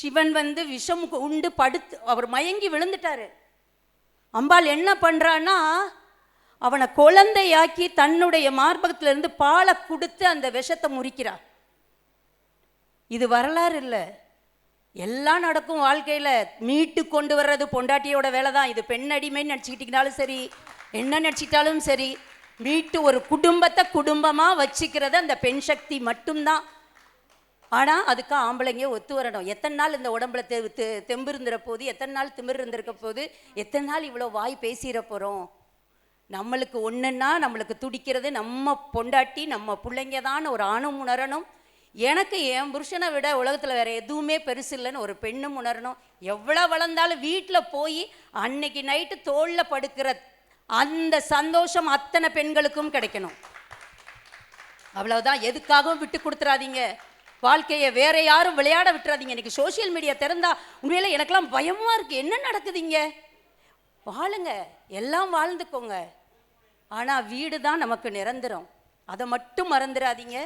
சிவன் வந்து விஷம் உண்டு படுத்து அவர் மயங்கி விழுந்துட்டாரு. அம்பாள் என்ன பண்றான்னா அவனை குழந்தையாக்கி தன்னுடைய மார்பகத்திலிருந்து பாலை கொடுத்து அந்த விஷத்தை முறிக்கிறார். இது வரலாறு இல்லை, எல்லாம் நடக்கும் வாழ்க்கையில். மீட்டு கொண்டு வர்றது பொண்டாட்டியோட வேலை தான். இது பெண் அடிமைன்னு நடிச்சுக்கிட்டிங்கனாலும் சரி, என்ன நடிச்சிட்டாலும் சரி, மீட்டு ஒரு குடும்பத்தை குடும்பமாக வச்சுக்கிறது அந்த பெண் சக்தி மட்டும்தான். ஆனால் அதுக்கு ஆம்பளைங்க ஒத்து வரணும். எத்தனை நாள் இந்த உடம்புல தெம்பு இருந்துற போது, எத்தனை நாள் திமிர் இருந்திருக்க போது, எத்தனை நாள் இவ்வளோ வாய் பேசிட போகிறோம். நம்மளுக்கு ஒன்றுன்னா நம்மளுக்கு துடிக்கிறது நம்ம பொண்டாட்டி நம்ம பிள்ளைங்க தான் ஒரு ஆணும் உணரணும். எனக்கு என் புருஷனை விட உலகத்தில் வேறு எதுவுமே பெருசு இல்லைன்னு ஒரு பெண்ணும் உணரணும். எவ்வளோ வளர்ந்தாலும் வீட்டில் போய் அன்னைக்கு நைட்டு தோளில் படுக்கிற அந்த சந்தோஷம் அத்தனை பெண்களுக்கும் கிடைக்கணும். அவ்வளோதான். எதுக்காகவும் விட்டு கொடுத்துறாதீங்க. வாழ்க்கையை வேற யாரும் விளையாட விட்டுறாதீங்க. இன்னைக்கு சோசியல் மீடியா திறந்தா உண்மையில எனக்கெல்லாம் பயமாக இருக்குது. என்ன நடக்குதுங்க? வாழுங்க, எல்லாம் வாழ்ந்துக்கோங்க. ஆனால் வீடு தான் நமக்கு நிரந்தரம். அதை மட்டும் மறந்துடாதீங்க.